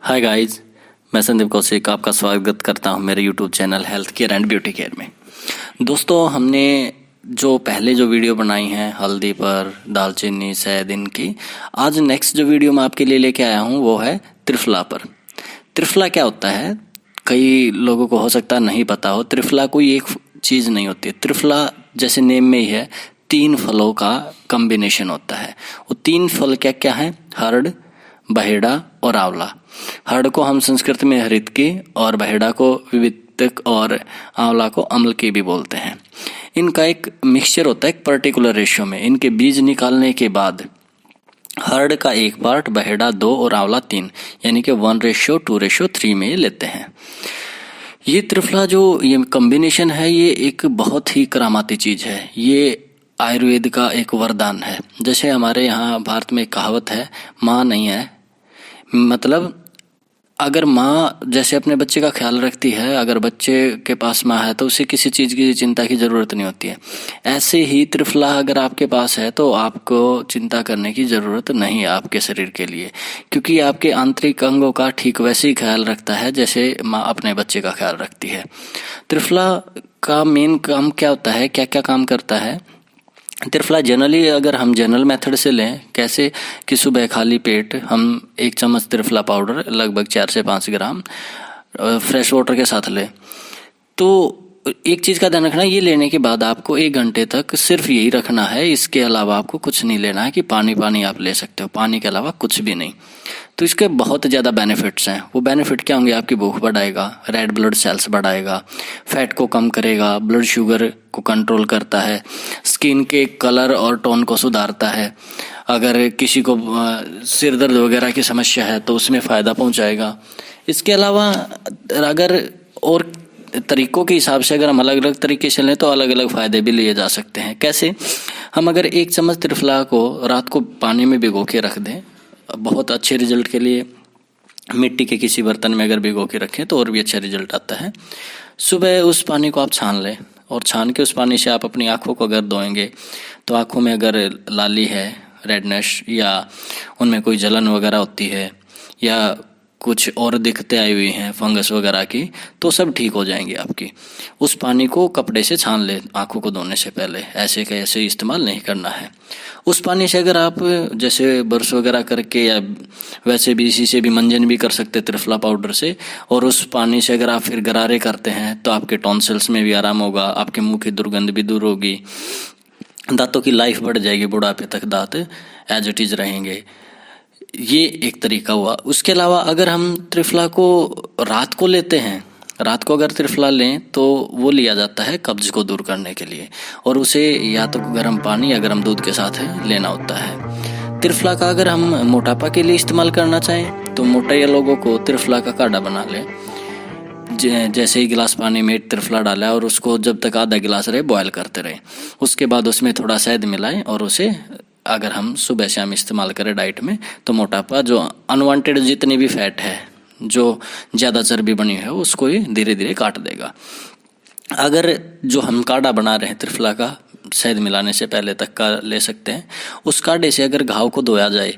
Hi guys, मैं संदीप कौशिक आपका स्वागत करता हूं मेरे YouTube channel health care and beauty care में। दोस्तों, हमने जो पहले जो वीडियो बनाई हैं हल्दी पर, दालचीनी, शहद इनकी, आज नेक्स्ट जो वीडियो मैं आपके लिए लेके आया हूं वो है त्रिफला पर। त्रिफला क्या होता है, कई लोगों को हो सकता है नहीं पता हो। त्रिफला कोई एक चीज़ नहीं होती है। त्रिफला जैसे नेम में ही है, 3 फलों का कॉम्बिनेशन होता है। वो 3 फल क्या क्या हैं? हर्ड, बहेड़ा और आंवला। हर्ड को हम संस्कृत में हरितकी और बहेड़ा को विवितक और आंवला को अम्ल की भी बोलते हैं। इनका एक मिक्सचर होता है एक पर्टिकुलर रेशियो में। इनके बीज निकालने के बाद हर्ड का 1 पार्ट, बहेड़ा 2 और आंवला 3, यानी कि 1:2:3 में लेते हैं। ये त्रिफला जो ये कॉम्बिनेशन है, ये एक बहुत ही करामाती चीज है। ये आयुर्वेद का एक वरदान है। जैसे हमारे यहाँ भारत में एक कहावत है, माँ नहीं है, मतलब अगर माँ जैसे अपने बच्चे का ख्याल रखती है, अगर बच्चे के पास माँ है तो उसे किसी चीज़ की चिंता की ज़रूरत नहीं होती है। ऐसे ही त्रिफला अगर आपके पास है तो आपको चिंता करने की ज़रूरत नहीं है आपके शरीर के लिए, क्योंकि आपके आंतरिक अंगों का ठीक वैसे ही ख्याल रखता है जैसे माँ अपने बच्चे का ख्याल रखती है। त्रिफला का मेन काम क्या होता है, क्या क्या काम करता है? त्रिफला जनरली अगर हम जनरल मेथड से लें, कैसे कि सुबह खाली पेट हम 1 चम्मच त्रिफला पाउडर लगभग 4 से 5 ग्राम फ्रेश वाटर के साथ लें। तो एक चीज़ का ध्यान रखना, ये लेने के बाद आपको 1 घंटे तक सिर्फ यही रखना है। इसके अलावा आपको कुछ नहीं लेना है कि पानी आप ले सकते हो, पानी के अलावा कुछ भी नहीं। तो इसके बहुत ज़्यादा बेनिफिट्स हैं। वो बेनिफिट क्या होंगे? आपकी भूख बढ़ाएगा, रेड ब्लड सेल्स बढ़ाएगा, फैट को कम करेगा, ब्लड शुगर को कंट्रोल करता है, स्किन के कलर और टोन को सुधारता है। अगर किसी को सिर दर्द वगैरह की समस्या है तो उसमें फ़ायदा पहुंचाएगा। इसके अलावा अगर और तरीकों के हिसाब से अगर हम अलग अलग तरीके से लें तो अलग अलग फ़ायदे भी लिए जा सकते हैं। कैसे? हम अगर 1 चम्मच त्रिफला को रात को पानी में भिगो के रख दें, बहुत अच्छे रिजल्ट के लिए मिट्टी के किसी बर्तन में अगर भिगो के रखें तो और भी अच्छा रिजल्ट आता है। सुबह उस पानी को आप छान लें और छान के उस पानी से आप अपनी आँखों को अगर धोएंगे तो आँखों में अगर लाली है, रेडनेस, या उनमें कोई जलन वगैरह होती है, या कुछ और दिक्कतें आई हुई हैं फंगस वगैरह की, तो सब ठीक हो जाएंगी आपकी। उस पानी को कपड़े से छान लें आँखों को धोने से पहले, ऐसे का ऐसे इस्तेमाल नहीं करना है। उस पानी से अगर आप जैसे ब्रश वगैरह करके या वैसे भी इसी से भी मंजन भी कर सकते त्रिफला पाउडर से, और उस पानी से अगर आप फिर गरारे करते हैं तो आपके टॉन्सिल्स में भी आराम होगा, आपके मुंह की दुर्गंध भी दूर होगी, दांतों की लाइफ बढ़ जाएगी, बुढ़ापे तक दांत एज इट इज़ रहेंगे। ये एक तरीका हुआ। उसके अलावा अगर हम त्रिफला को रात को लेते हैं, रात को अगर त्रिफला लें तो वो लिया जाता है कब्ज को दूर करने के लिए, और उसे या तो गर्म पानी या गर्म दूध के साथ लेना होता है। त्रिफला का अगर हम मोटापा के लिए इस्तेमाल करना चाहें तो मोटे लोगों को त्रिफला का काढ़ा बना लें। जैसे ही गिलास पानी में त्रिफला डाला और उसको जब तक आधा गिलास रहे बॉयल करते रहे, उसके बाद उसमें थोड़ा शहद मिलाएं और उसे अगर हम सुबह शाम इस्तेमाल करें डाइट में, तो मोटापा, जो अनवांटेड जितनी भी फैट है, जो ज़्यादा चर्बी बनी है, उसको ये धीरे धीरे काट देगा। अगर जो हम काढ़ा बना रहे हैं त्रिफला का, शहद मिलाने से पहले तक का ले सकते हैं। उस काढ़े से अगर घाव को धोया जाए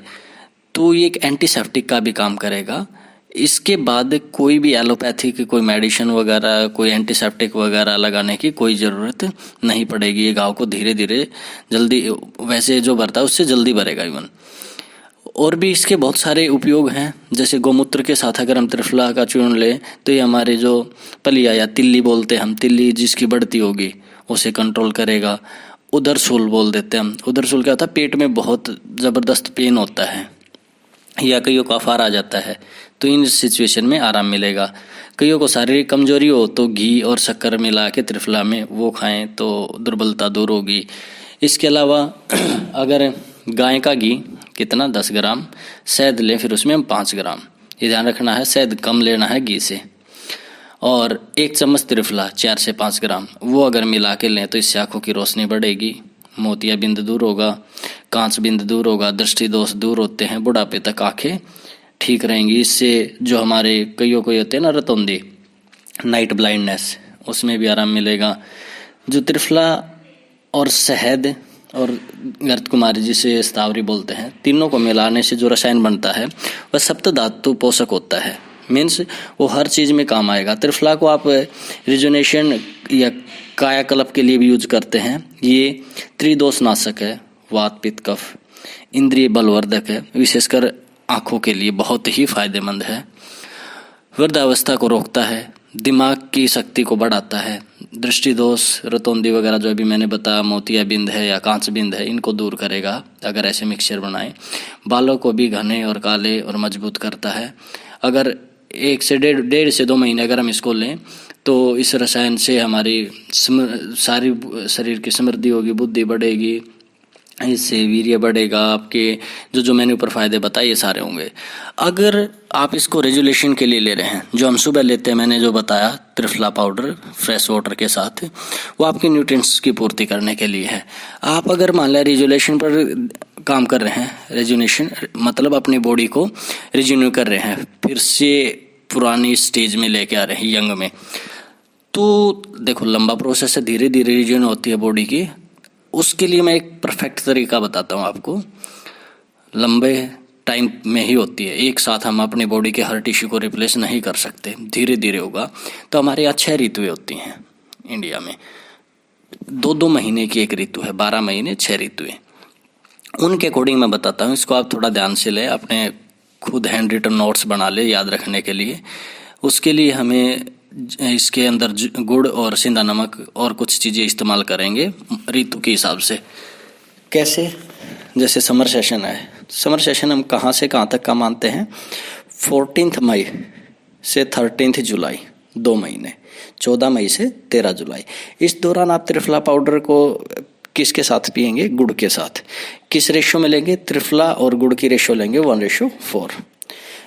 तो ये एक एंटीसेप्टिक का भी काम करेगा। इसके बाद कोई भी एलोपैथिक कोई मेडिसिन वगैरह, कोई एंटीसेप्टिक वगैरह लगाने की कोई ज़रूरत नहीं पड़ेगी। ये घाव को धीरे धीरे जल्दी, वैसे जो भरता है उससे जल्दी भरेगा इवन। और भी इसके बहुत सारे उपयोग हैं। जैसे गौमूत्र के साथ अगर हम त्रिफला का चूर्ण लें तो ये हमारे जो पलिया या तिल्ली बोलते हैं हम, तिल्ली जिसकी बढ़ती होगी उसे कंट्रोल करेगा। उदरसूल बोल देते हैं हम। उदरसूल क्या होता है? पेट में बहुत ज़बरदस्त पेन होता है या कईयों को अफार आ जाता है, तो इन सिचुएशन में आराम मिलेगा। कईयों को शारीरिक कमजोरी हो तो घी और शक्कर मिला के त्रिफला में वो खाएं तो दुर्बलता दूर होगी। इसके अलावा अगर गाय का घी कितना 10 ग्राम, शहद लें फिर उसमें हम 5 ग्राम, ये ध्यान रखना है शहद कम लेना है घी से, और 1 चम्मच त्रिफला 4 से 5 ग्राम, वो अगर मिला के लें तो इससे आँखों की रोशनी बढ़ेगी, मोतिया बिंद दूर होगा, कांच बिंद दूर होगा, दृष्टि दोष दूर होते हैं, बुढ़ापे तक आंखें ठीक रहेंगी। इससे जो हमारे कईयों को होते हैं ना रतौंधी, नाइट ब्लाइंडनेस, उसमें भी आराम मिलेगा। जो त्रिफला और शहद और गर्त कुमारी जिसे स्तावरी बोलते हैं, तीनों को मिलाने से जो रसायन बनता है वह सप्त धातु पोषक होता है। मीन्स वो हर चीज़ में काम आएगा। त्रिफला को आप रिजुनेशन या कायाकल्प के लिए भी यूज करते हैं। ये त्रिदोषनाशक है, वात पित्त कफ, इंद्रिय बलवर्धक है, विशेषकर आँखों के लिए बहुत ही फायदेमंद है। वृद्धावस्था को रोकता है, दिमाग की शक्ति को बढ़ाता है, दृष्टि दोष, रतौंधी वगैरह जो अभी मैंने बताया, मोतियाबिंद है या कांच बिंद है, इनको दूर करेगा अगर ऐसे मिक्सचर बनाएं। बालों को भी घने और काले और मजबूत करता है। अगर 1 से 1.5 से 2 महीने अगर हम इसको लें तो इस रसायन से हमारी सारी शरीर की समृद्धि होगी, बुद्धि बढ़ेगी, इससे वीर्य बढ़ेगा, आपके जो मैंने ऊपर फायदे बताए ये सारे होंगे। अगर आप इसको रेजुलेशन के लिए ले रहे हैं, जो हम सुबह लेते हैं, मैंने जो बताया त्रिफला पाउडर फ्रेश वाटर के साथ, वो आपके न्यूट्रिएंट्स की पूर्ति करने के लिए है। आप अगर मान लिया रेजुलेशन पर काम कर रहे हैं, रेजुनेशन मतलब अपनी बॉडी को रिज्यून्यू कर रहे हैं, फिर से पुरानी स्टेज में लेके आ रहे हैं, यंग में, तो देखो लंबा प्रोसेस है, धीरे धीरे रिज्यून्यू होती है बॉडी की। उसके लिए मैं एक परफेक्ट तरीका बताता हूँ आपको, लंबे टाइम में ही होती है, एक साथ हम अपनी बॉडी के हर टिश्यू को रिप्लेस नहीं कर सकते, धीरे धीरे होगा। तो हमारे यहाँ 6 ऋतुएं होती हैं इंडिया में, 2-2 महीने की एक ऋतु है, 12 महीने 6 ऋतुएं। उनके अकॉर्डिंग मैं बताता हूँ, इसको आप थोड़ा ध्यान से लें, अपने खुद हैंड रिटन नोट्स बना ले याद रखने के लिए। उसके लिए हमें इसके अंदर गुड़ और सिंधा नमक और कुछ चीज़ें इस्तेमाल करेंगे ऋतु के हिसाब से। कैसे? जैसे समर सेशन है, समर सेशन हम कहाँ से कहाँ तक का मानते हैं? 14 मई से 13 जुलाई, 2 महीने, 14 मई से 13 जुलाई। इस दौरान आप त्रिफला पाउडर को किसके साथ पिएंगे? गुड़ के साथ। किस रेशो में लेंगे? त्रिफला और गुड़ की रेशो लेंगे 1:4।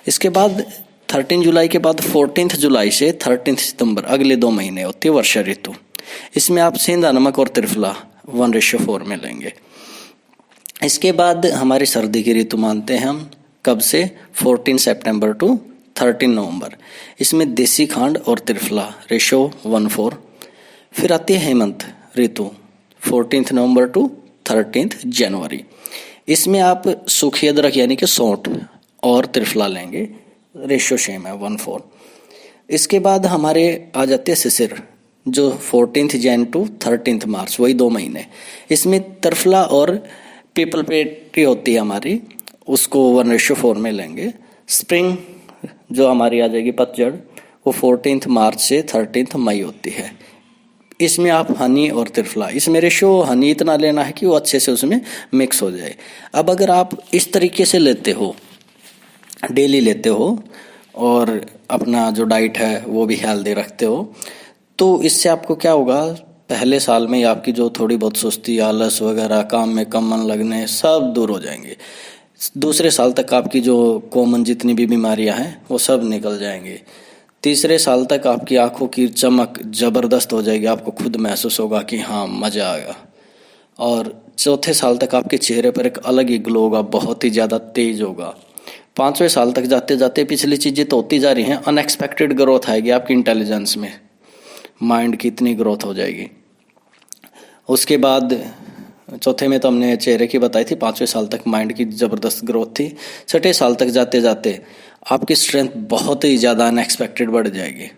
इसके बाद 13 जुलाई के बाद 14 जुलाई से 13 सितंबर, अगले 2 महीने होती है वर्षा ऋतु। इसमें आप सेंधा नमक और त्रिफला 1:4 में लेंगे। इसके बाद हमारी सर्दी की ऋतु मानते हैं हम, कब से? 14 सितंबर टू 13 नवंबर। इसमें देसी खांड और त्रिफला रेशो 1:4। फिर आती है हेमंत ऋतु, 14 नवंबर टू 13 जनवरी। इसमें आप सूखी अदरक यानी कि सौंठ और त्रिफला लेंगे, रेशो सेम है 1:4। इसके बाद हमारे आ जाते हैं शिशिर, जो 14 जैन टू 13 मार्च, वही 2 महीने। इसमें त्रिफला और पीपल पेटी होती है हमारी, उसको 1:4 में लेंगे। स्प्रिंग जो हमारी आ जाएगी पतझड़, वो 14 मार्च से 13 मई होती है। इसमें आप हनी और त्रिफला, इसमें रेशो हनी इतना लेना है कि वो अच्छे से उसमें मिक्स हो जाए। अब अगर आप इस तरीके से लेते हो, डेली लेते हो और अपना जो डाइट है वो भी हेल्दी रखते हो, तो इससे आपको क्या होगा? पहले साल में आपकी जो थोड़ी बहुत सुस्ती, आलस वगैरह, काम में कम मन लगने, सब दूर हो जाएंगे। दूसरे साल तक आपकी जो कॉमन जितनी भी बीमारियां हैं वो सब निकल जाएंगे। तीसरे साल तक आपकी आंखों की चमक ज़बरदस्त हो जाएगी, आपको खुद महसूस होगा कि हाँ मज़ा आएगा। और चौथे साल तक आपके चेहरे पर एक अलग ही ग्लो होगा, बहुत ही ज़्यादा तेज होगा। 5वें साल तक जाते जाते पिछली चीज़ें तो होती जा रही हैं, अनएक्सपेक्टेड ग्रोथ आएगी आपकी इंटेलिजेंस में, माइंड की इतनी ग्रोथ हो जाएगी। उसके बाद चौथे में तो हमने चेहरे की बताई थी, 5वें साल तक माइंड की ज़बरदस्त ग्रोथ थी। 6ठे साल तक जाते जाते आपकी स्ट्रेंथ बहुत ही ज़्यादा अनएक्सपेक्टेड बढ़ जाएगी।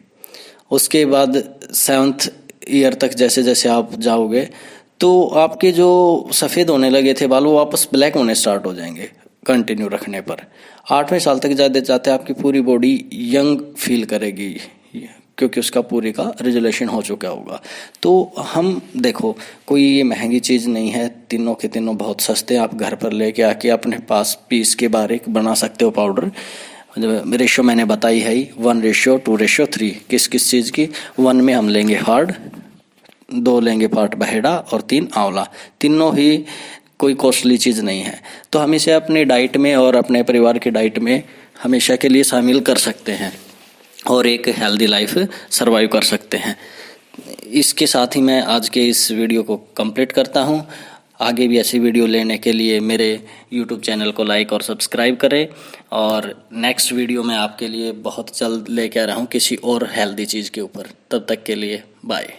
उसके बाद 7th ईयर तक जैसे जैसे आप जाओगे तो आपके जो सफ़ेद होने लगे थे बाल, वो वापस ब्लैक होने स्टार्ट हो जाएंगे कंटिन्यू रखने पर। 8वें साल तक जाते जाते आपकी पूरी बॉडी यंग फील करेगी, क्योंकि उसका पूरे का रेजुलेशन हो चुका होगा। तो हम देखो, कोई ये महंगी चीज़ नहीं है, तीनों के तीनों बहुत सस्ते, आप घर पर लेके आके अपने पास पीस के बारीक बना सकते हो पाउडर। रेशो मैंने बताई है ही, 1:2:3। किस किस चीज़ की? 1 में हम लेंगे हार्ड, 2 लेंगे पार्ट बहेड़ा और 3 आंवला। तीनों ही कोई कॉस्टली चीज़ नहीं है, तो हम इसे अपनी डाइट में और अपने परिवार की डाइट में हमेशा के लिए शामिल कर सकते हैं और एक हेल्दी लाइफ सर्वाइव कर सकते हैं। इसके साथ ही मैं आज के इस वीडियो को कंप्लीट करता हूं। आगे भी ऐसी वीडियो लेने के लिए मेरे YouTube चैनल को लाइक और सब्सक्राइब करें, और नेक्स्ट वीडियो मैं आपके लिए बहुत जल्द लेके आ रहा हूं किसी और हेल्दी चीज़ के ऊपर। तब तक के लिए बाय।